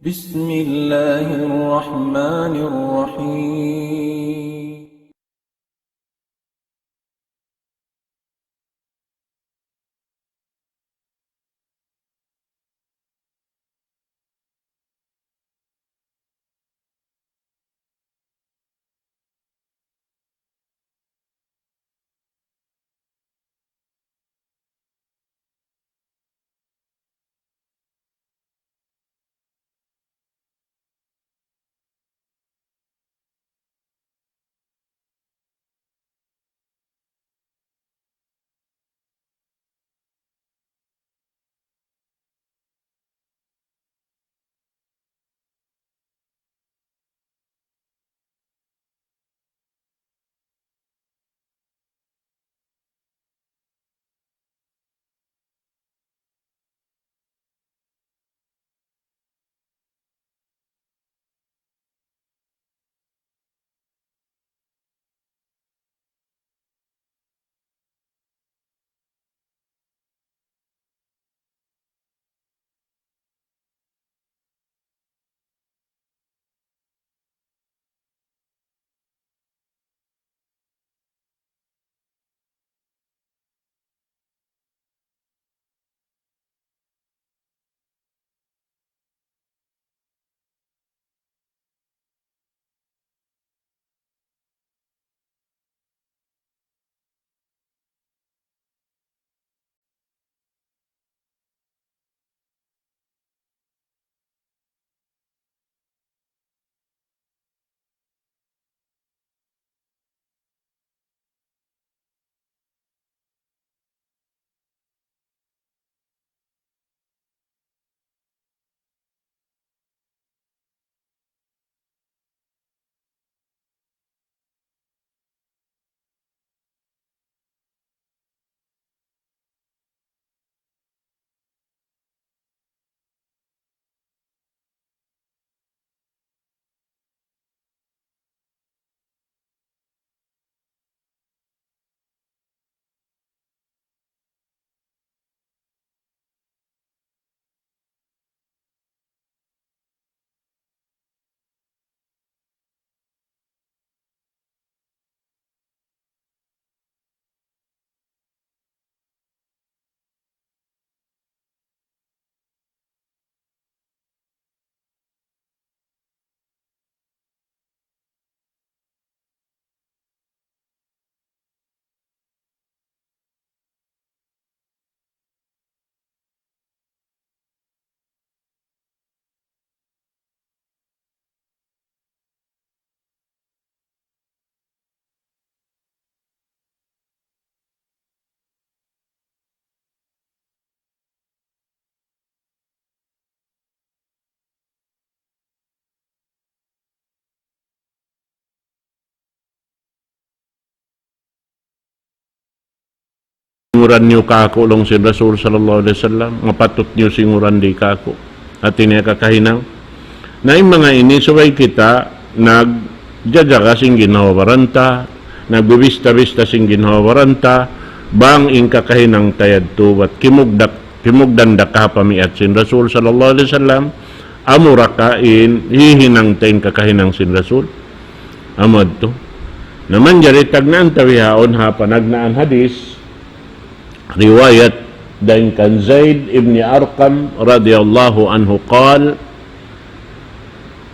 بسم الله الرحمن الرحيم Singuran niyo kako long si Rasul sallallahu alaihi wasallam, mapatot niyo singuran di kako at ini kakahinang na yung mga ini suway kita nagjajaga sing ginawawaranta, nagbibista-bista sing ginawawaranta bang ing kakahinang tayad tuwat kimugdan da kapamiat sin Rasul sallallahu alaihi wasallam amurakain hihinang tayin kakahinang sin Rasul amad to naman jari tagnaan tawihaon ha panagnaan hadis riwayat dan kan Zaid ibn Arqam radhiyallahu anhu qal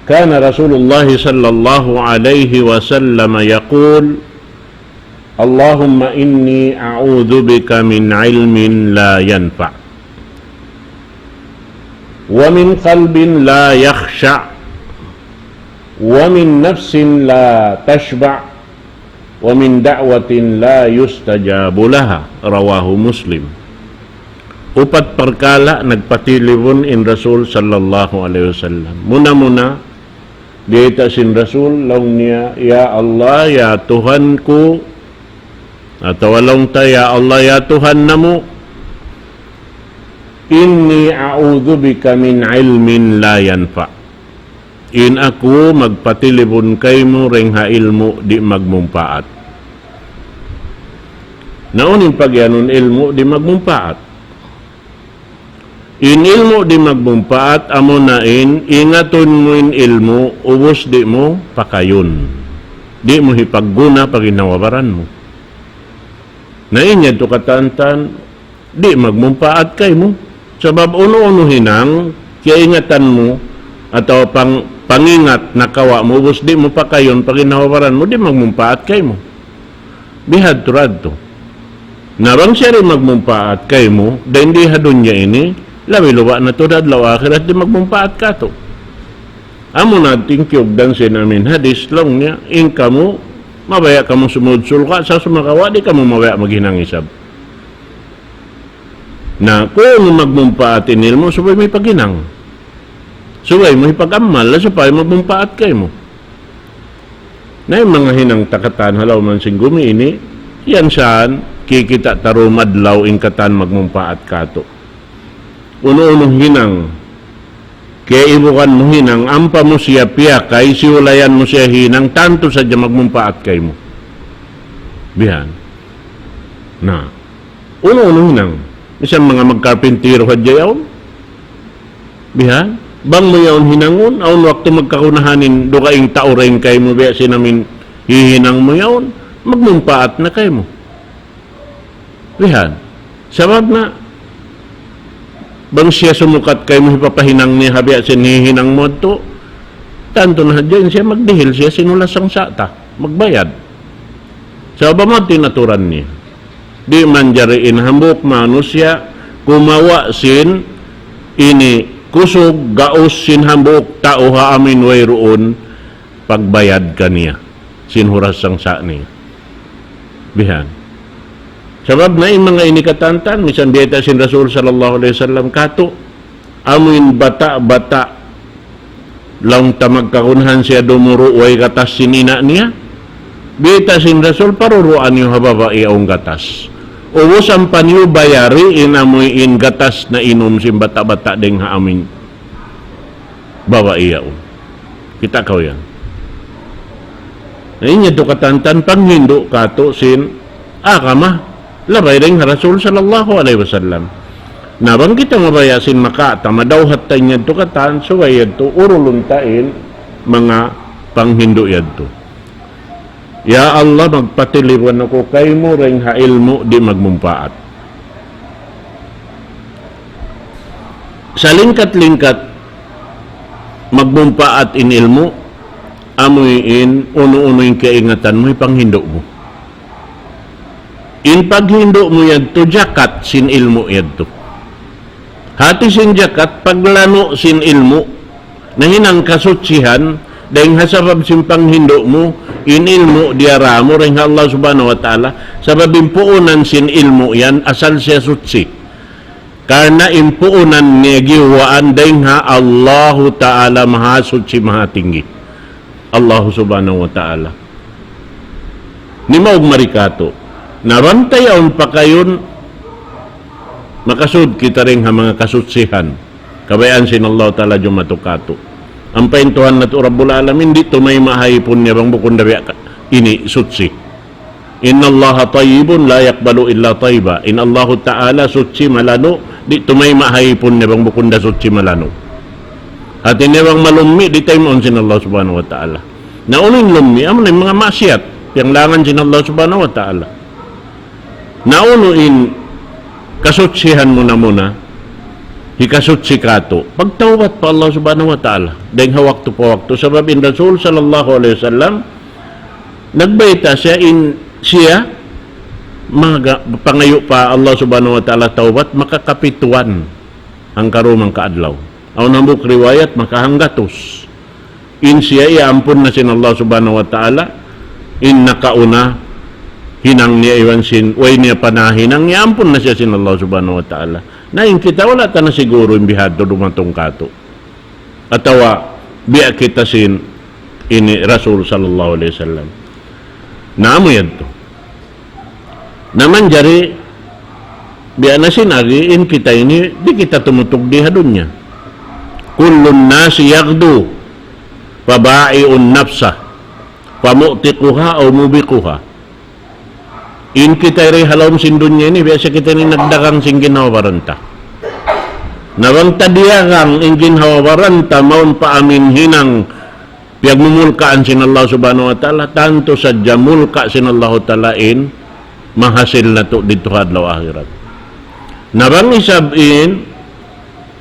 kana Rasulullah sallallahu alaihi wasallam yaqul Allahumma inni a'udzu bika min ilmin la yanfa' wa min qalbin la yakhsha' wa min nafsin la tashba' wa min da'watin la yustajabu laha rawahu Muslim. Upat perkala nagpatilibon in Rasul sallallahu alaihi wasallam. Muna dita sin Rasul laung niya ya Allah ya Tuhanku atau laung ta ya Allah ya Tuhan namu inni a'udzu bika min ilmin la yanfa. In aku magpatilibon kaymo ring ha ilmu di magmumpaat. Naunin pagyanon ilmu di magmumpaat. In ilmo di magmumpaat, amo na ingaton mo in ilmo, ubos di mo pakayon. Di mo hipagguna pag inawabaran mo. Na inya to katantan, di magmumpaat kay mo. Sabab uno-uno hinang, kaya ingatan mo, atau pangingat na kawa mo, ubos di mo pakayon pag inawabaran mo, di magmumpaat kay mo. Bihad turad to. Narang siya rin magmumpaat kay mo, dahil di hadon niya ini, labi luwa na to dadlaw akhirat di magmumpaat ka to. Amo natin kiyugdan sin amin hadis lang niya, in kamo, mabaya kamo sumudsul ka, sa sumakawa, di kamo mabaya maghinang isab. Na kung magmumpaat inil mo, subay may paginang. Subay mo ipag-amal, subay magmumpaat kay mo. Na yung mga hinang takatan, halaw man sing gumi ini, yan saan, kikita tarumadlaw in katan magmumpaat ka to. Uno-unong hinang, kaya ibukan mo hinang, ampa mo siya piya, kay siulayan mo siya hinang, tanto sadya magmumpaat kay mo. Bihan. Na, uno-unong hinang, isang mga magkarpintiro hadya yaon. Bihan. Bang mo yaon hinangon, aun waktu magkakunahanin, do kaing taurin kay mo, biya sinamin hihinang mo yaon, magmumpaat na kay mo. Bihan. Sabab na, bang siya sumukat kay mo hipapahinang niya habi at sinihinang mo to, tanto na dyan siya magdihil siya sinulasang sata, magbayad. Sa ba mo tinaturan niya? Di man jariin hambuk manus siya, kumawa sin, ini kusog gaos sin hambuk tao ha amin way roon, pagbayad ka niya, sinhurasang sa niya. Bihan. Sabab na yung mga inikatantan, misan biyeta sin Rasul sallallahu alaihi wasallam kato, amuin bata-bata lang tamagkakunhan siya dumuro way gatas sinina niya. Biyeta sin Rasul paruruan yung hababai ang gatas. Uwos ang panyo bayari inamoy in gatas na inom sin bata-bata ding haamin babae yaon. Kita kaw yan. Ngayon yung katantan, panghindo kato sin akama. Labay rin Rasul sallallahu alaihi wasallam. Nabang kita mabayasin maka, tamadawhat tayo niya to katan, suway to uruluntain mga panghindo yan to. Ya Allah, magpatiliwan ako kay mo ring hail mo di magmumpaat. Sa lingkat-lingkat, magmumpaat in ilmo, amoy in uno-uno yung kaingatan mo, panghindo mo. In paghindo mo yan to, jakat sin ilmo yan to. Hati sin jakat, paglano sin ilmo, na hinang kasutsihan, dahil hasabab sin panghindo mo, in ilmo diara mo, rin Allah subhanahu wa ta'ala, sababin puunan sin ilmo yan, asal siya sutsi. Karena impuunan niya giwaan, dahil ha Allah ta'ala maha sutsi, maha tinggi. Allah subhanahu wa ta'ala. Ni maug marikato, narantay aon pa kayon, makasud kita rin ha mga kasutsihan. Kabayan sin Allah ta'ala jumatukato. Ang paintuhan na ito, Rabbul Alamin, dito may mahayipon niya bang bukong dabi ini sutsi. Inna Allah tayyibun la yakbalu illa tayba. Inna Allah ta'ala sutsi malano, dito may mahayipon niya bang bukong da sutsi malano. At ini bang malumi, dito ay maon sin Allah subhanahu wa ta'ala. Naunin lumi, aman ay mga masyat, yang langan sin Allah subhanahu wa ta'ala. Naunuin kasutsihan mo na muna, hikasutsi kato, pagtawat pa Allah subhanahu wa ta'ala, dahil hawak to pa wakto, sabab in Rasul sallallahu alaihi wasallam, nagbayta siya siya, pangayo pa Allah subhanahu wa ta'ala tawat, makakapituan ang karumang kaadlaw. Aw nambuk riwayat, makahanggatos. In siya, iampun na sin Allah subhanahu wa ta'ala, in nakauna, hinang niya iwan sin, way niya panahinang, iampun na siya sin Allah subhanahu wa ta'ala. Nain kita, wala ta na siguro yung bihado dumatong kato. Atawa, biya kita sin, ini Rasul sallallahu alaihi wasallam. Namo yan to. Naman jari, biya na sinagi, in kita ini, di kita tumutog di hadun niya. Kullun nasi yagdu, paba'iun nafsa, pamu'tikuha o mubikuha. In kita rin halawm sin dunya ni, biasa kita ni nagdagang sing ginawaran ta. Nawang tadiyagang ingin hawawaran ta maun paamin hinang piyagmumulkaan sin Allah subhanahu wa ta'ala tanto sa jamulka sin Allah ta'alain mahasil na to dito hadlaw akhirat. Nawang isabin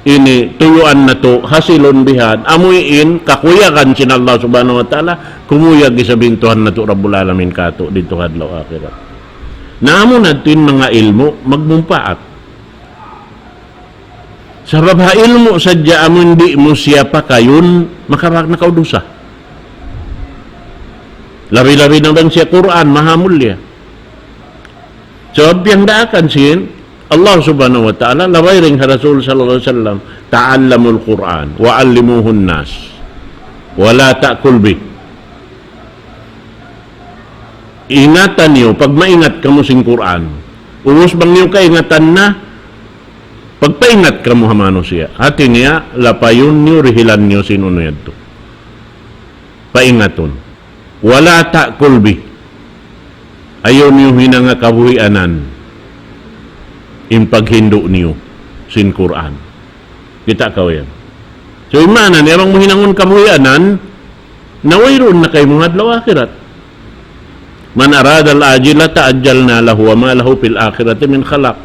ini tuyuan na to hasilon bihan amuyin kakuyakan sin Allah subhanahu wa ta'ala kumuyag isabin Tuhan na to Rabbul Alamin kato dito hadlaw akhirat. Naamo natin mga ilmo magmumpaat. Sabab ha ilmo sadya amon di mo siya pa kayon makarak na kaudusa. Labi-labi naman siya Quran mahamulya. Sabab yang daakan sin Allah subhanahu wa ta'ala laway ring Rasul sallallahu alaihi wasallam ta'allamul Quran wa 'allimuhun nas wa la ta'kul bi. Ingatan niyo pag maingat kamo sing Quran. Umus bang niyo kaingatan na pagpaingat ka mo hamano siya. Ati niya, lapayon niyo, rihilan niyo sinunod to. Paingaton. Wala ta kulbi. Ayaw niyo hinanga kabuhianan. Impaghindo niyo sin Quran. Kita ka yan. So imana, niyarang mo hinangon kabuhianan, nawayroon na kayo mga adlaw akhirat. Man arada al-ajila ta'ajjalna lahu wa ma lahu fil akhirati min khalaq.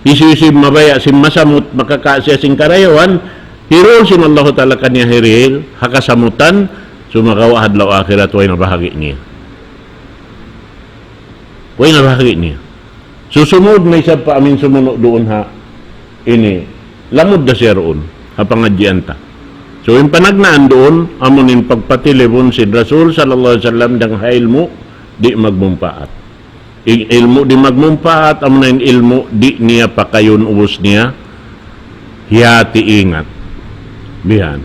Isu-isib mabaya sim masamut makakasya sing karayawan hirul sin Allah ta'ala kanya hiril hakasamutan sumakawa hadlaw akhirat way nabahagi niya susunod na isa pa amin sumunod doon ha ini lamod na siya roon hapangadyan ta so yung panagnaan doon amunin pagpatilibon si Rasul sallallahu alaihi wasallam dang hailmo di magmumpaat ilmu di magmumpaat amo na ilmu di niya pakayon ubos niya hiyati ingat bihan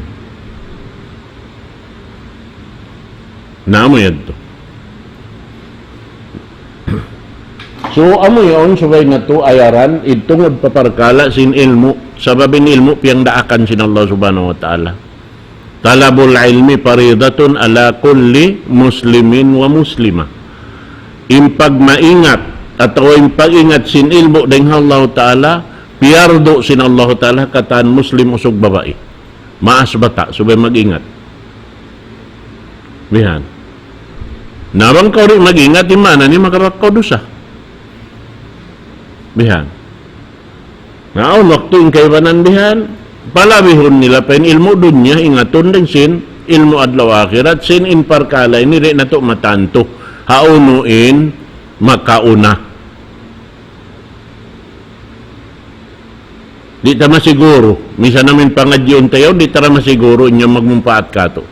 namo yan to so amo yon sabay na to ayaran itungod paparkala sin ilmu sababin ilmu piyang daakan sin Allah subhanahu wa ta'ala talabul ilmi faridatun ala kulli muslimin wa muslimah impag maingat atau impag-ingat sin ilmu dengan Allah Ta'ala piardo sin Allah Ta'ala kataan muslim usog babae maas bata subay mag-ingat bihan nawang kau rin mag-ingat imana ni makarakaw dosa bihan naon waktu yung kaibanan bihan palabihon nila pa ilmu dunya ingaton din sin ilmu adlaw akhirat sin inparkala ini rin na to matanto haunuin makauna. Di ta masiguro. Misa namin pangadyon tayo, di ta masiguro niya magmumpaat ka to.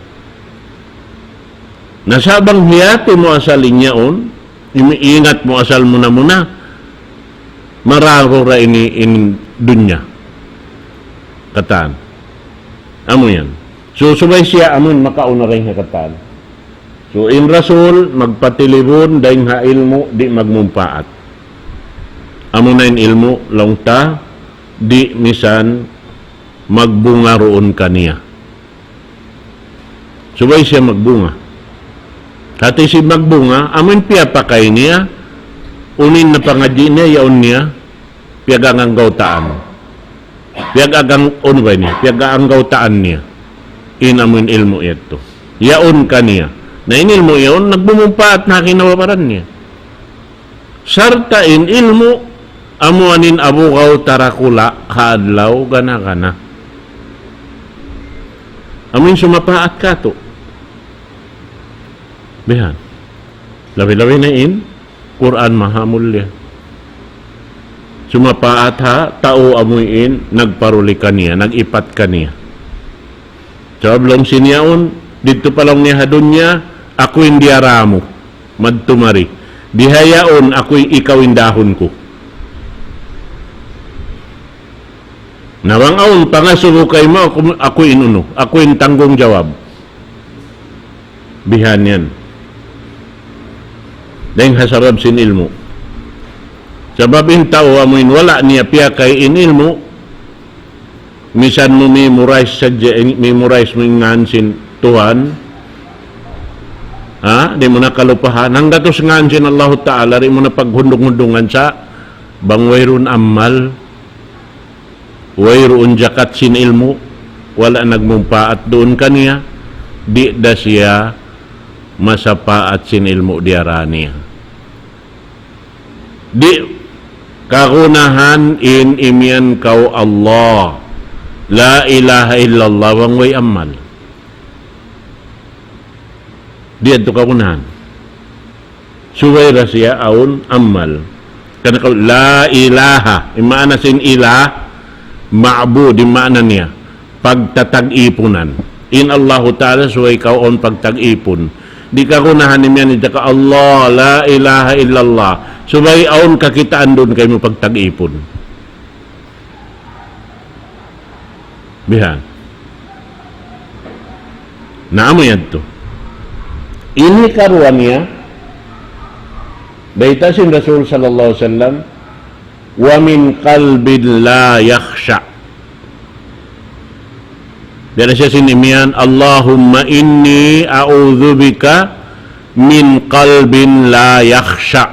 Nasabang hiyati mo asalin niya on, ingat mo asal muna mararo ra ini dunya. Kataan. Amo yan. So, subay siya amon makauna rin kataan. So, in Rasul, magpatilibon dahil ha ilmo, di magmumpaat. Amo na in ilmo, langta, di misan magbunga roon kaniya. Subay siya magbunga. Hati si magbunga, amin piya pa kay niya, unin na pangadyi niya, yaon niya, piyagang gautaan. Piyagang, ano ba niya? Piyagang gautaan niya. In amin ilmo ito. Yaon kaniya. Na inilmo yun, nagbumumpa at nakinawaparan niya. Sartain ilmo, amuanin abukaw tarakula, haadlaw, gana-gana. Amin sumapaat ka to. Bihan. Labi-labi na in, Quran mahamulya. Sumapaat ha, tao amuin, nagparuli ka niya, nagipat ka niya. Sablong sinyaon, dito palang niya hadun niya, ako hindi aramo, madtumari. Dihayaon, ako'y ikaw indahon ko. Nawang pangasubo kay mo, ako inuno, ako yung tanggong jawab. Bihan yan. Dahil hasarab sin ilmu. Sabab in tao, amuin wala niya piya kay in ilmu, misan mo memorize mo yung ngansin Tuhan, di mo na kalupahan hanggang tos ngansin Allah Ta'ala rin mo na paghundong-hundungan sa bangwayrun amal wayroon jakat sin ilmu, wala nagmumpaat doon kaniya, di da siya masapaat sin ilmu diaraniya. Di kagunahan in imian kau Allah, la ilaha illallah, wang way amal. Di ato kagunahan. Suway ra siya aun amal. Kana kau la ilaha, imana sin ilah, ma'bud, imana niya pagtatag-ipunan. In Allah Ta'ala suway kaon pagtag-ipon. Di kagunahan niya ni ka Allah, la ilaha illallah. Subay aon kakitaan doon kayo mo pagtag-ipon. Bihan. Naamo yan to. Ini karuan niya, baita sin Rasul sallallahu alaihi wasallam, wa min qalbin la yakhsha. Dari siya sinimian, Allahumma inni a'udzubika min qalbin la yakhsha.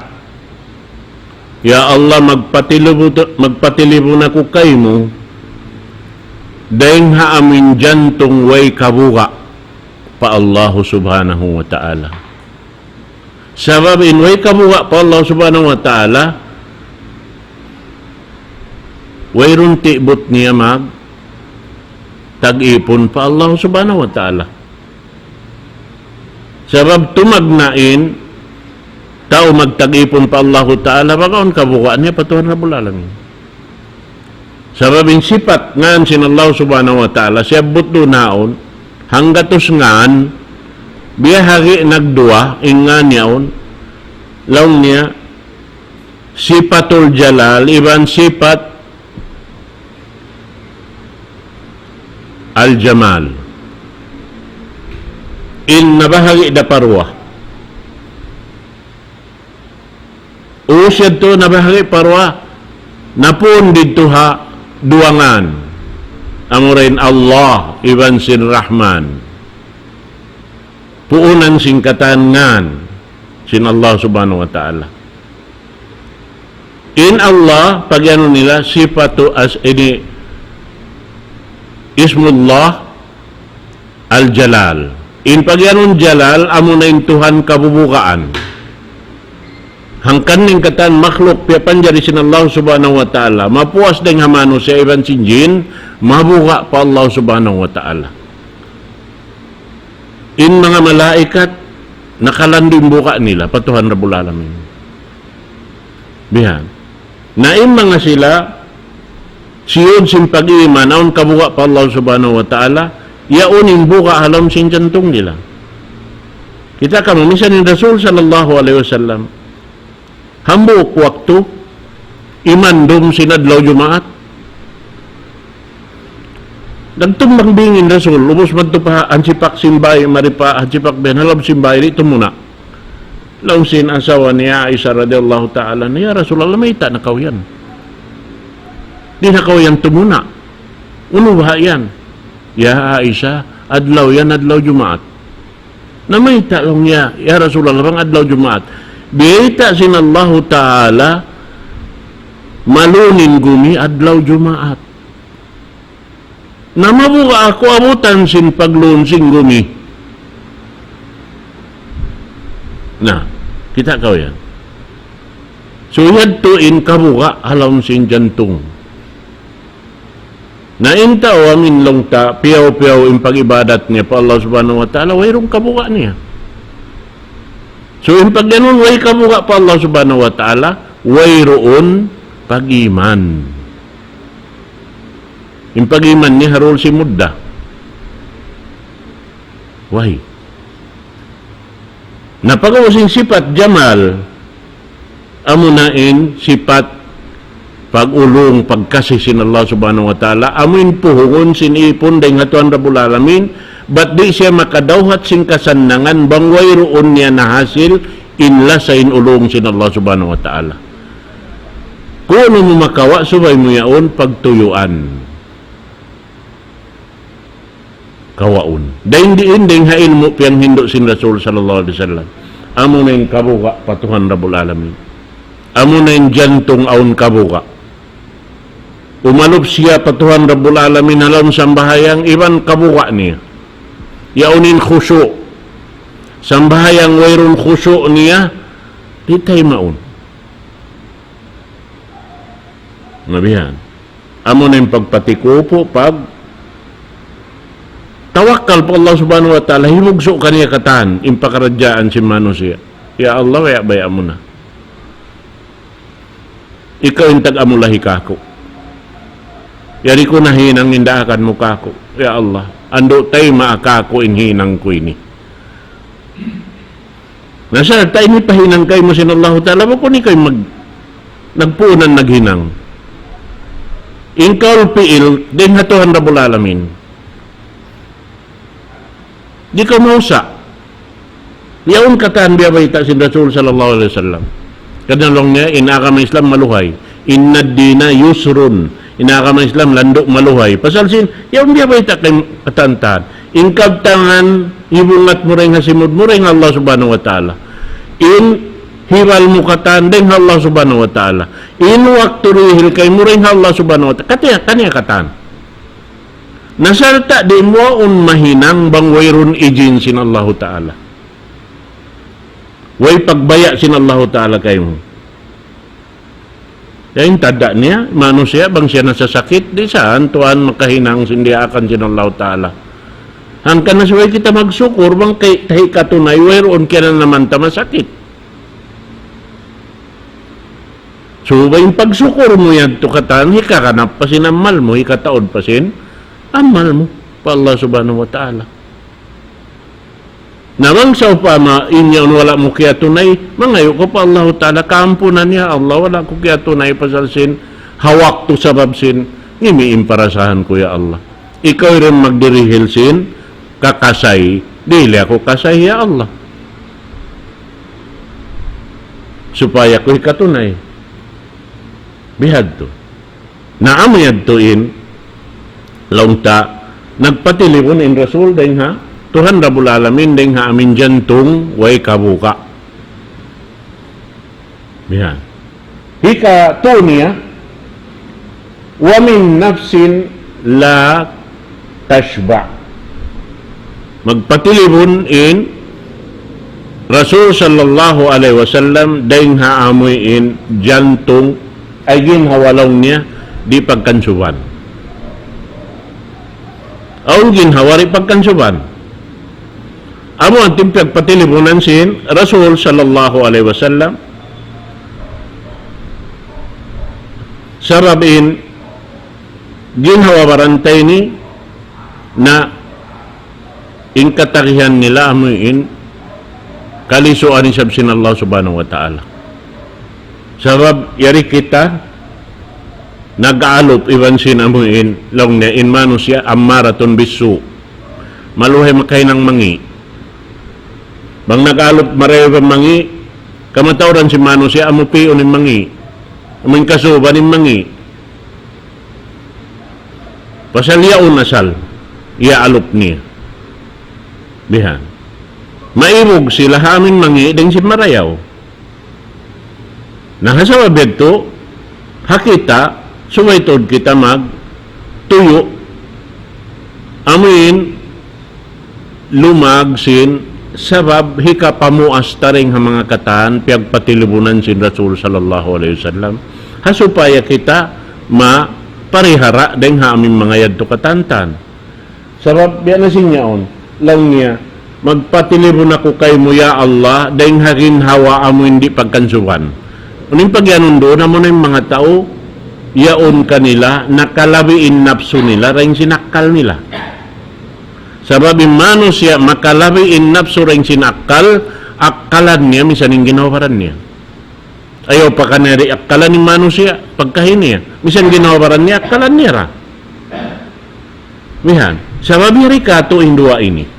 Ya Allah, magpatilibon ako kay mo dahil amin jantong way kabuga pa Allah subhanahu wa ta'ala. Sabab in way kabuga pa Allah subhanahu wa ta'ala, way runti but niya tag-ipon pa Allah subhanahu wa ta'ala. Sabab tumagnain, tao magtag-ipon pa Allah ta'ala, bakaon kabukaan niya patuhan Rabbul Alamin. Sabab in sipat ngan sin Allah subhanahu wa ta'ala, siya buto naon, hanggatos ngan, biyahagi nagdua, ingan niyaon, laong niya, sipatul jalal, iban sipat al-jamal. In nabahagi da parwa. Usyad to nabahagi parwa. Napun dito ha duangan. Amurin Allah iban sin Rahman. Puunan singkatan ngan sin Allah subhanahu wa ta'ala. In Allah, pagyano nila, sifatu as ini Ismullah Al-Jalal. In pagyanong Jalal, amo na yung Tuhan kabubukaan. Hangkan ning katan makhluk piapan jari sin Allah subhanahu wa ta'ala. Mapuas deng hamano siya iban sinjin, mabuka pa Allah subhanahu wa ta'ala. In mga malaikat, nakalanding buka nila, patuhan Rabbul Alamin. Bihan. Na in mga sila, siyon sin pag-iman, aon kabuka pa Allah subhanahu wa ta'ala, yaunin buka halam sin jantong nila. Kita kamo, minsan ni Rasul sallallahu alaihi wasallam, hambuk waktu, imandum sinadlaw Jumaat, nagtumbang bingin Rasul, lubos man to pa, ansipak simbay, maripa, ansipak ben, halab simbay, dito muna. Laong sin asawa niya, Aisha radiyallahu ta'ala, niya Rasulullah, may ita na kawiyan. Di na kaw yan tumuna. Uno ba yan? Ya Aisha, adlaw yan, adlaw Jumaat. Namayta lang niya, ya Rasulullah, bang adlaw Jumaat. Biyita sin Allah Ta'ala, malunin gumi, adlaw Jumaat. Namabuka ako abutan sin paglunsin gumi. Na, kita kaw yan. So yadto in kabuka, halam sin jantung. Na inta o amin long ta, piyaw-piyaw yung pag-ibadat niya pa Allah subhanahu wa ta'ala, wayrong kabuka niya. So yung pag ganun, way kabuka pa Allah subhanahu wa ta'ala, wayroon pag-iman. Yung pag-iman niya, harol si Mudda. Way. Napag-using sipat Jamal, amunain sipat pag-ulong, pagkasi sin Allah subhanahu wa ta'ala, amin puhungon sin ipon dahil hatuan Rabbul Alamin, ba't di siya makadawhat sin kasanangan, bang wayroon niya nahasil, inla sa inulong sin Allah subhanahu wa ta'ala. Kung ano mo makawa, subay mo yaon, pagtuyuan. Kawaon. Dahil diin, dahil hail mo piyang hindo sin Rasul sallallahu alaihi wasallam. Amo na yung kabuka, patuhan Rabbul Alamin. Amo na yung jantong aun kabuka. umalop siya patuhan Rabbul Alamin alam sambahayang iban kabuka niya. Yaunin khusyu. Sambahayang wayrun khusyu niya, di tayo maun. Nabihan. Amo na yung pagpatikupo, pag tawakkal po Allah subhanahu wa ta'ala, himugso kaniya katan, impakaradyaan si manusia. Ya Allah, waya baya mo na. Ikaw yung tag-amulahi kako. Yari ko na hinang indaakan mo kako. Ya Allah, ando tayo maakako inhinang ko ini. Nasa tayo ni pahinang kayo mo sinallahu ta'ala, wako ni kayo nagpuunan naghinang. Ingkaw piil, din hatuhan Rabbul Alamin. Di ka mausa. Yaon kataan biya baita si Rasul sallallahu alaihi wasallam. Kadalong niya, inakama Islam maluhay. Inna dina yusrun. Inakama Islam landok maluhay. Pasal sin, yaon biya baita kay katantan. Ingkab tangan, ibungat mo rin hasimod mo rin Allah subhanahu wa ta'ala. Hiwal mo katan din Allah subhanahu wa ta'ala. Waktu rihil kay mo rin Allah subhanahu wa ta'ala. Kanya katan. Nasarta di mo un mahinang bang wayrun ijin sin Allah ta'ala. Way pagbaya sin Allah ta'ala kayo mo. Yung tada niya, manusia bang siya nasasakit, di saan tuan makahinang sindiakan sin Allah ta'ala. Hangkan na suway kita magsukur bang kay tahi katunay, wayroon kaya na naman tamasakit. So, ba yung pagsukur mo yan tukatan, hikakanap pa sin amal mo, hikataod pa sin amal mo pa Allah subhanahu wa ta'ala. Namang sa upama, inyaw wala mo kaya tunay, mangayo ko pa Allah ta'ala, kampunan niya Allah, wala ko kaya tunay pasal sin, hawak to sabab sin, imiim parasahan ko ya Allah. Ikaw rin magdirihil sin, kakasay, dili ako kasay ya Allah. Supaya ko hikatunay. Bihad to. Naamayad to in, launta, nagpatilipon in Rasul, dahil ha, Tuhan Rabbul Alamin, dahil ha, amin jantung, way kabuka. Bihad. Hika to niya, wamin nafsin la tashba. Magpatilipon in Rasul sallallahu alaihi wasallam, dahil ha, amoy in jantung, ay ginhawalong niya di pagkansuban. Ang ginhawari pagkansuban. Amo ang timpag patilibunan sin Rasul sallallahu alaihi wasallam sarabin ginhawabarantay ni na ingkatakihan nila amuin kalisuan ni sabsin Allah subhanahu wa ta'ala. Sabab yari kita nag-aalop iban sinamuin long na in manusia ammaratun bisu maluhay makay ng mangi bang nag-aalop mareho ng mangi kamatawran si manusia amupion ng mangi aming kasuban ng mangi pasal yaon asal iaalop niya bihan maibog sila hamin mangi ding si marayaw. Nahasawa beto, hakita, sumaytod kita mag tuyo, amin lumag sin sabab hika pamuas taring ha mga kataan piyag patilibunan sin Rasul sallallahu alaihi wasallam. Hasupaya kita parihara deng ha amin mga yadto katantan. Sabab biya na sinyaon lang niya magpatilibon ako kay mo ya Allah deng harin hawa amo hindi pagkansuban. Uning pagyanon doon, amo na yung mga tao, yaon kanila, nakalabiin napso nila, rin sinakal nila. Sabab imano siya, makalabiin napso rin sinakal, akalan niya, misan yung ginawaran niya. Ayaw pa kanari, akalan ni mano siya, pagkahin niya. Misan ginawaran niya, akalan niya ra. Mihan, sabab yari kato indua ini.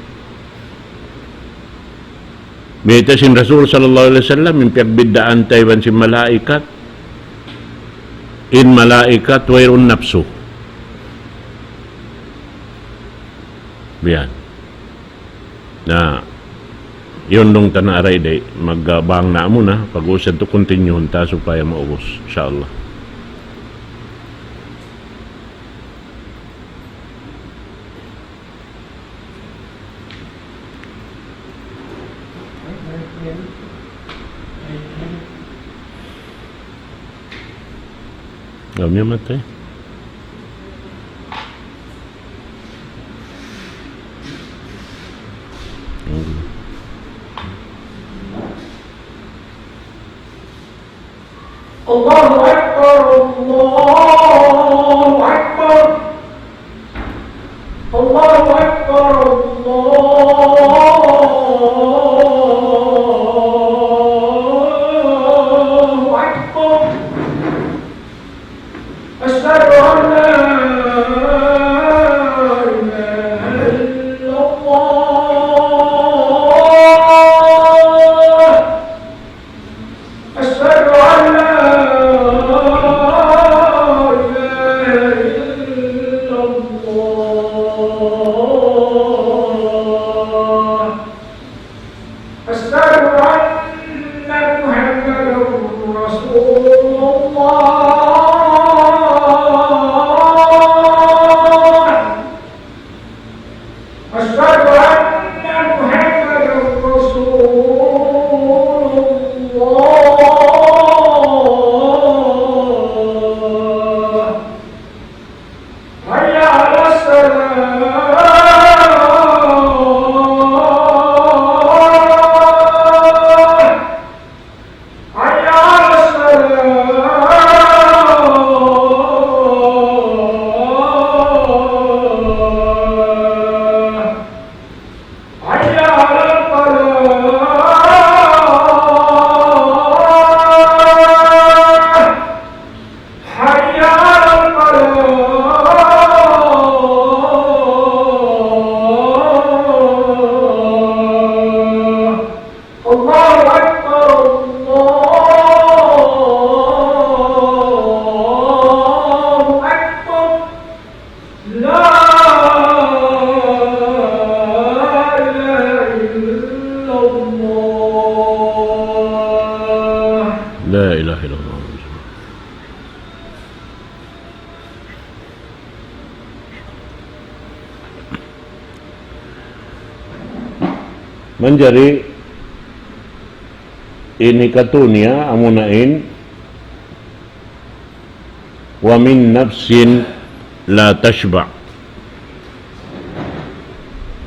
Bita sin Rasul sallallahu alaihi wasallam yung pagbiddaan taywan si malaikat in malaikat wayrun nafsu biyan na yun nung tanaaray day magbang na mo na pag-usad to continue ta supaya maubos insyaAllah. Kami matay. Allahu Akbar, Allahu Akbar, Allahu Akbar, Allahu Akbar. Asyhadu an la ilaha illallah. Asyhadu an la La ilaha illallah. Menjadi ini katunya amunain wa min nafsin la tashba.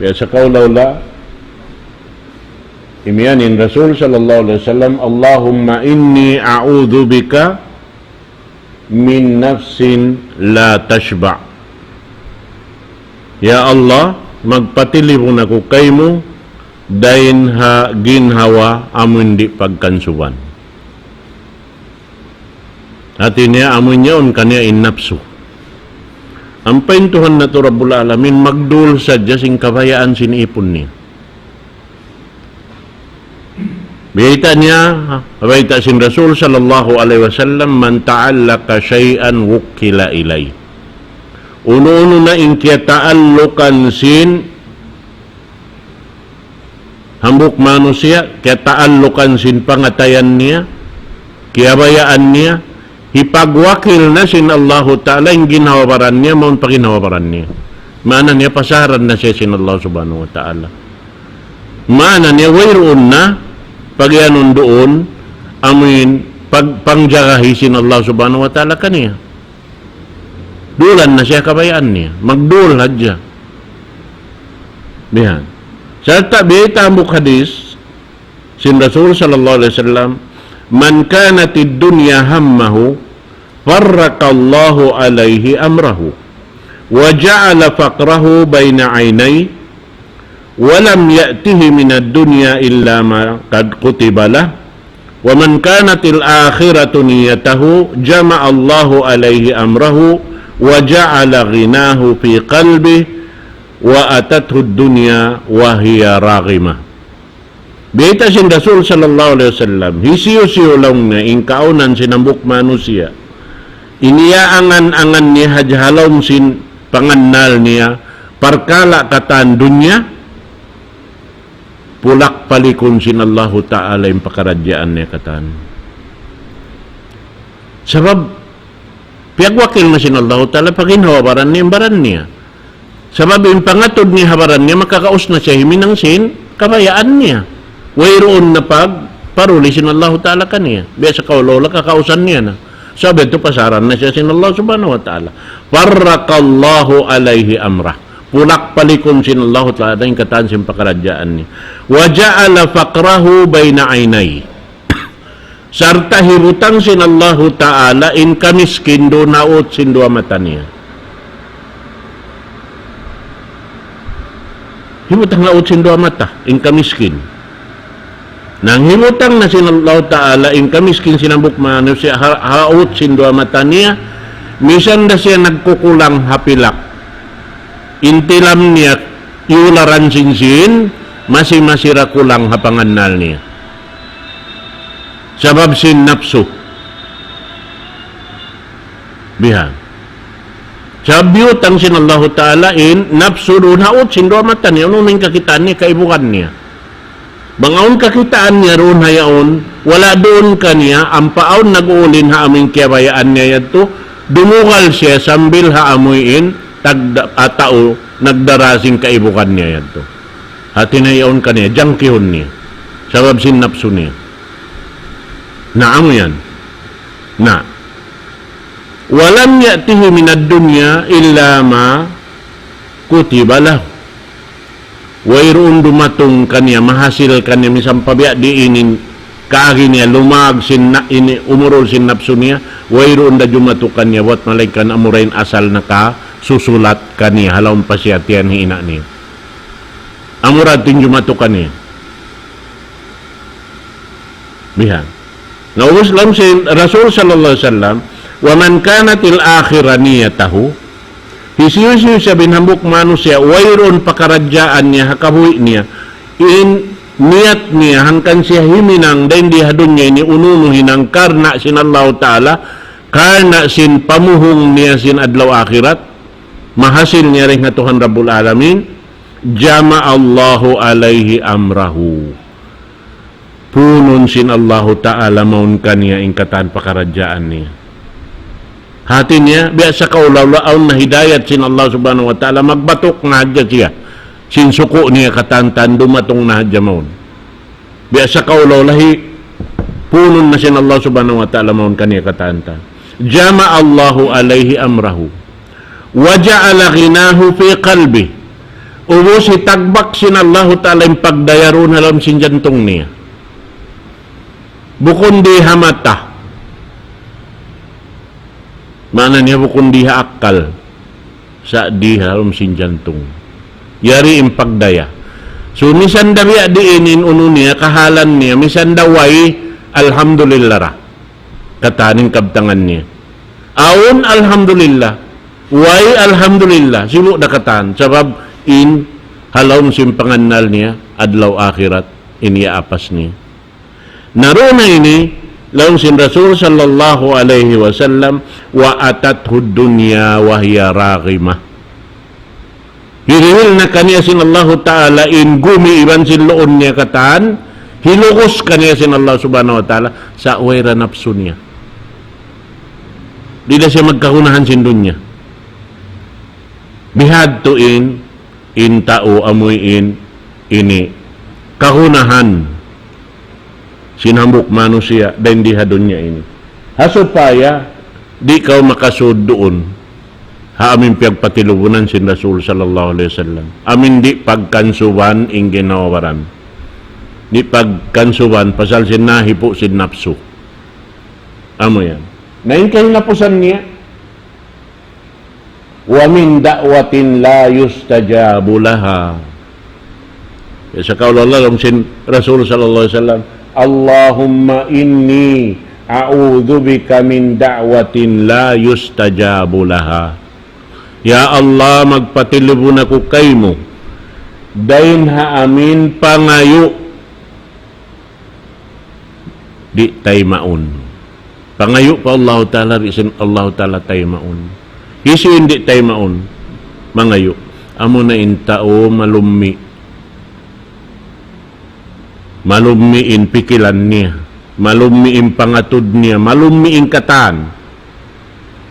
Biasa kau laula imianin Rasul sallallahu alaihi wasallam, Allahumma inni a'udzu bika min nafsin la tashba. Ya Allah, magpatilibon ako kaymo dain ha ginhawa amun di pagkansuban. Artinya amun yaon kanya in nafsu. Ang paintuhan na to Rabbul Alamin magdul sadya sing kabayaan sinipon niya. Baita niya, baita sin Rasul sallallahu alaihi wasallam, man ta'allaka syai'an wukila ilay. Uno-uno na inkiya ta'allukan sin hambuk manusia, kaya ta'allukan sin pangatayan niya, kaya bayaan niya, hipagwakil na sin Allahu Ta'ala yung ginawabaran niya, maun paginawabaran niya. Maana niya, pasaran na siya sin Allah Subhanahu wa Ta'ala. Maana niya, wayroon na, pagyanon doon, amin, pagpangjagahi sin Allah Subhanahu wa Ta'ala kaniya. Dulan na siya kabayaan niya. Magdul hadya. Bihan. Sa tabi tamuk hadis, sin Rasul sallallahu alaihi wasallam, man kanatid dunya hammahu, farraqallahu alaihi amrahu, wa ja'ala faqrahu baina aynay, wa lam ya'tihi minad dunya illa ma qad kutiba lah, wa man kanatil akhiratu niyatahu, jama'a Allahu alaihi amrahu, wa ja'ala ghinahu fi qalbihi, wa atathu dunya wa hiya raghimah. Bita sin Rasul sallallahu alaihi wasallam, hisiyo-siyo lang na ingkaunan sinambuk manusia. Iniyaangan-angan niya hajhalom sin pangannal niya, parkala katan dunya, pulak palikon sin Allahu Ta'ala yung pakaradyaan niya katan. Sabab, piyagwakil na sin Allahu Ta'ala paginhawabaran niya yung baran niya. Sabab yung pangatod ni habaran niya, makakaos na siya himinang sin kabayaan niya. Wayroon na paruli sin Allah Ta'ala kaniya. Biya sa kaulola kakausan niya na. Sabi ito pasaran na siya sin Allah Subhanahu wa Ta'ala. Farrakallahu alayhi amrah. Pulak palikon sin Allah Ta'ala yung kataan sin pakaradyaan niya. Wa ja'ala faqrahu bayna aynay. Sarta hirutang sin Allah Ta'ala in kamiskin do naot sin dua mata niya. Hirutang naot sin dua mata in kamiskin. Nang hirutang na sin Allah Ta'ala in kamiskin sinambuk mano siya haot sin dua mata niya. Misan na siya nagkukulang hapilak. Intilam niya iularan sinsin masira kulang hapangannal niya. Sabab sin napsu. Bihan. Sabiutang sin Allah Ta'ala in napsu doon haot sin dua mata niya. Anong nang kakitaan niya, kaibukan niya. Bangaon kakitaan niya roon hayaon, wala doon kaniya, ang paon nag-uulin ha aming kiyabayaan niya yato, dumugal siya sambil haamuin tao nagdarasing kaibukan niya yan to. At tinayaon ka niya, jangkihon niya. Sabab sinapso niya. Naamo yan. Na. Walam ya'tihi minad dunya illa ma kutiba lahu. Wayroon dumatong kaniya, mahasil kaniya, misang pabiya diinin kaagi niya, lumag umurol sinapso niya, wayroon da dumato kaniya, wat malaikan amurain asal na ka, susulat kaniya, halawang pasyatian hina niya. Amurad tin dumato kaniya. Bihan. Naubos lang si Rasul sallallahu alaihi wasallam, wa man kanatil akhira niyatahu, hisiyo siya binhambuk manusia, wayron pakaradyaan niya, hakabuhi niya, in niyat niya, hangkan siya himinang, dahin dihadun niya, ini ununuhin ang karna sin Allah Ta'ala, karna sin pamuhong niya sin adlaw akhirat, mahasil niya rin nga Tuhan Rabbul Alamin, jama Allahu alayhi amrahu. Punon sin Allah Ta'ala maun kaniya ingkatan pakaradyaan niya. Hati niya, biya sa kaulaulaon na hidayat sin Allah Subhanahu wa Ta'ala, magbatok na hadya siya. Sinsuko niya katantan, dumatong na hadya maun. Biya sa kaulaulahi, punon na sin Allah Subhanahu wa Ta'ala maun kaniya katantan. Jama Allahu alayhi amrahu. Wa ja'ala ghinahu fi qalbi. Ubo si tagbak sin Allah Ta'ala yung pagdayaron halam sin jantong niya. Bukon di hamata. Mana niya bukon diha akal sa diha sin jantung. Yari impagdaya. So misan dawiya diinin uno niya kahalan niya misan daway alhamdulillah ra. Kataning kabtangan niya. Aun alhamdulillah. Way alhamdulillah. Simu dakatan sabab in halawon simpangannal niya adlaw akhirat iniya apas niya. Naruna ini laung sin Rasul sallallahu alaihi wasallam wa atathu dunya wa hiya raghimah. Hirihil na kaniya sin Allah Ta'ala in gumi iban sin loon niya kataan, hilukos kaniya sin Allah Subhanahu wa Ta'ala sa wayra napso niya. Di na siya magkahunahan sin dunya. Bihad to in tao amoy ini kahunahan sinambuk manusia dan dihadon niya ini. Hasod paya, di kau makasud doon. Ha amin piyagpatilubunan sin Rasul sallallahu alaihi wasallam. Amin di pagkansuban ing ginawaran. Di pagkansuban pasal sin nahipo sin napsu. Amo yan. Nain kayo napusan niya. Wa min da'watin la yustajabu laha. Sa kaulalong sin Rasul sallallahu alaihi wasallam, Allahumma inni a'udzu bika min da'watin la yustajabu laha. Ya Allah, magpatilubon ako kaymo dahin ha amin pangayo di tay maun. Pangayo pa Allah Ta'ala risin Allah Ta'ala tay maun. Isi hindi tay maun mangayo. Amo na intao malumiin pikilan niya, malumiin pangatud niya, malumiin kataan.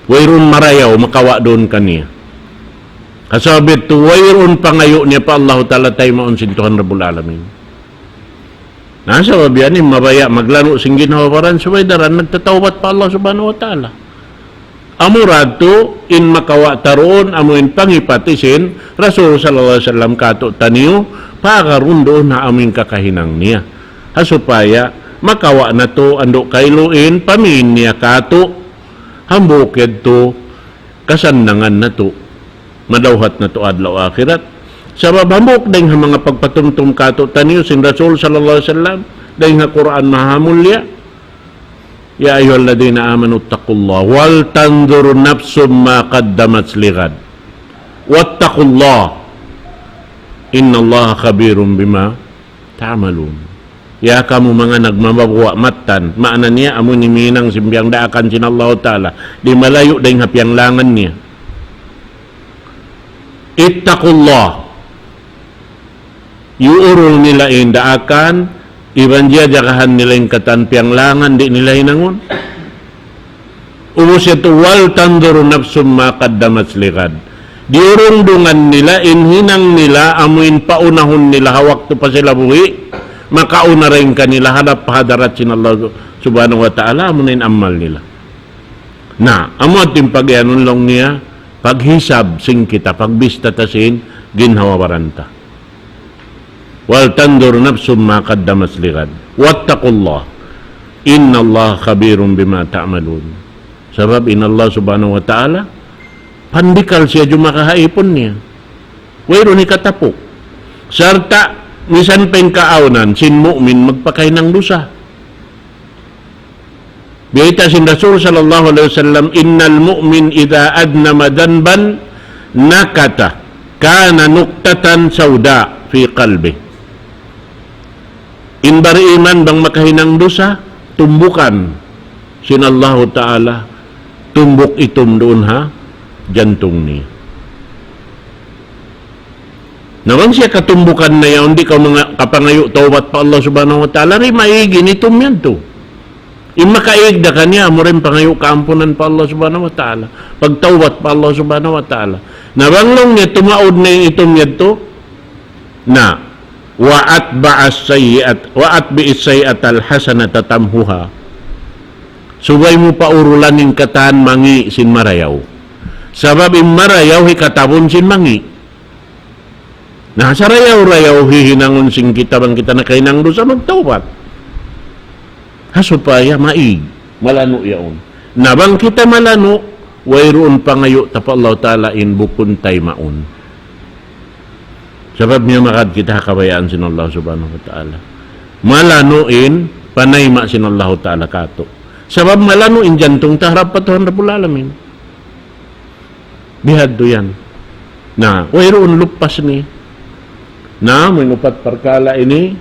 Wayron marayaw, makawa doon kaniya. Kasabit to, wayron pangayo niya pa Allah Ta'ala tayo maunsin Tuhan Rabbul Alamin. Nasa babiyanin, mabaya, maglano sing ginawaran, subay daran, nagtatawbat pa Allah subhanahu wa ta'ala. Amurado, in makawa taroon, amuin pangipatisin, Rasul sallallahu alaihi wasallam kato taniyo, pakaroon doon na amin kakahinang niya. Hasupaya, makawa na to, ando kailuin, pamin niya kato, hambukid to, kasandangan na to, madawhat na to adlaw akhirat. Sa babambok dahil mga pagpatumtum kato taniyo, sin Rasul sallallahu alaihi wasallam, dahil nga Quran mahamulya, ya ayyuhalladhina amanu taqullah wal tanzur nafsum ma qaddamat ligad wattaqullah innallaha khabirum bima ta'malun. Ya kamu mga nagmamabuwa matan, maana niya amo ni minang simbyang daakan sin Allah Ta'ala di malayo dahil hapiang langan niya. Ittaqullah, yuurol nila indaakan, iban dia jakahan nila yung katanpiang langan, di nila hinangon. Umos ito, wal tandur nafsum makaddamat ligad. Diurungdungan nila, inhinang nila, amuin paunahon nila, hawak to pa sila buhi, makauna rin kanila, hanap pahadarat sin Allah subhanahu wa ta'ala, amunin amal nila. Na, amo at yung pag-ianon lang niya, paghisab sing kita, pagbista tasin, ginhawawaranta. Wal tandur nafsum ma qaddamat ligad wattaqullah innallaha khabirum bima ta'malun. Sebab inallah subhanahu wa ta'ala pandikal siya jumakahaipon niya, wayro ni katapok sarta misan pen kaaunan sin mu'min magpakay ng dusa. Biyita sin Rasul sallallahu alaihi wasallam, innal mu'min idha adnama dhanban nakata kana nuktatan sauda fi qalbi. In bari iman bang makahinang dosa, tumbukan sin Allah Ta'ala, tumbuk itom doon ha, jantong niya. Nawang siya katumbukan na yaon, di ka mga kapangayo tawbat pa Allah Subhanahu Wa Ta'ala, rin maigin itom yan to. In makaigda ka niya, mo rin pangayo kaampunan pa Allah Subhanahu Wa Ta'ala, pagtawbat pa Allah Subhanahu Wa Ta'ala. Nabanglong niya, tumaod na yung itom yan to, na wa'atbi'is sayyi'at al-hasanata tamhuha. Subay mo pa urulan ng katahan mangi sin marayaw. Sabab in marayaw hikatabon sin mangi. Nasa rayaw-rayaw hihinangon sing kita bang kita na kainang doon sa magtawbat. Hasupaya maig, malano yaon. Nabang kita malano, wayroon pangayo tapa Allah Ta'ala in bukun tay maun. Sebab niya makad kita kabayaan sin Allah subhanahu wa ta'ala. Malanuin, panayma sin Allah ta'ala kato. Sebab malanuin jantong taharap pa Tuhan Rabbul Alamin. Bihad do yan. Na, wayroon lupas ni. Na, may upat perkala ini.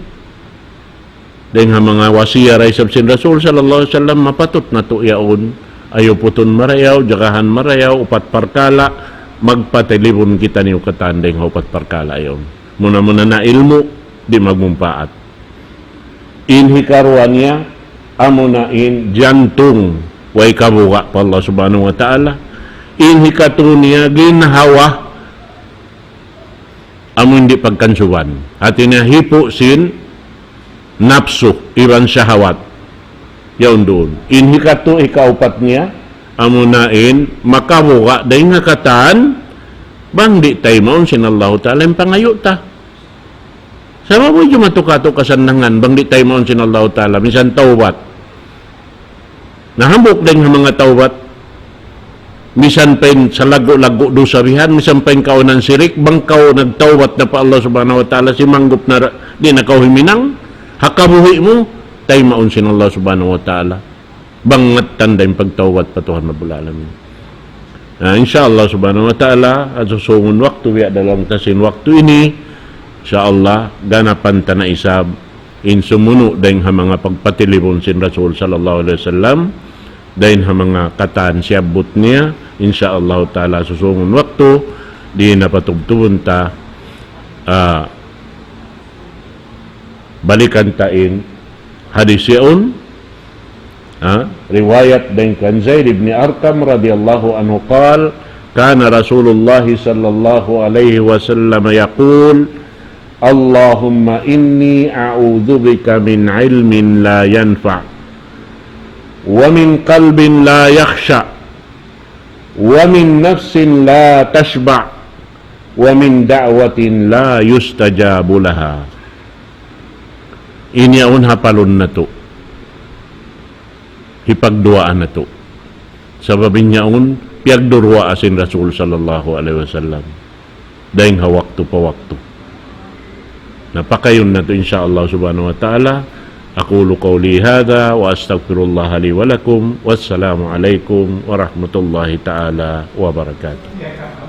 Dengan mga wasiya raisab sin Rasul sallallahu alaihi wasallam mapatut na to yaon. Ayo puton marayaw, jagahan marayaw, upat perkala. Magpatelibon kita niyo katandeng upat perkala yon. Muna-muna na ilmu di magmumpaat. Inhikaruan niya amunain jantung way kabuka pa Allah subhanahu wa ta'ala. Inhikatro niya ginhawa amun di pagkansuban. Hati niya hipo sin napsu iban syahawat. Yaon doon. Inhikato ikaupat niya amunain makabuka dahil nga kataan bang di tayo maun sin Allah Ta'ala yung pangayo ta. Sama mo yung matukato kasandangan bang di tayo maun sin Allah Ta'ala minsan tawbat. Nahambok dahil nga mga tawbat misan pen sa lago-lago do sabihan, misan pen kaunan sirik bang kau nagtawbat na pa Allah Subhanahu Wa Ta'ala si manggop na di na kau himinang hakabuhi mo tayo maun sin Allah Subhanahu Wa Ta'ala. Bangat tanda yung pagtawad pa Tuhan Rabbul Alamin. Insyaallah subhanahu wa ta'ala at susungon waktu ya dalam tasin waktu ini insyaallah ganapan ta na isab in sumuno dahin ha mga pagpatilibon sin Rasul sallallahu alaihi wasallam dahin ha mga kataan siyabot niya insyaallah ta'ala susungon waktu di napatugtubon ta balikan tain hadis yaun riwayat dan kan Zaid bin Arqam radhiyallahu anhu qala kana Rasulullah sallallahu alaihi wasallam yaqul Allahumma inni a'udzubika min ilmin la yanfa' wa min qalbin la yakhsha wa min nafsin la tashba' wa min da'watin la yustajabu laha. Ini ang hapalon na to. Hipagduaan na to. Sababin niya ang piyagdurwa asin Rasul sallallahu alaihi wasallam. Dahing hawakto pa wakto. Napakayon na to insyaallah subhanahu wa ta'ala. Aqulu qawli hadha wa astaghfirullah li wa lakum. Wassalamu alaikum wa rahmatullahi ta'ala wa barakatuh.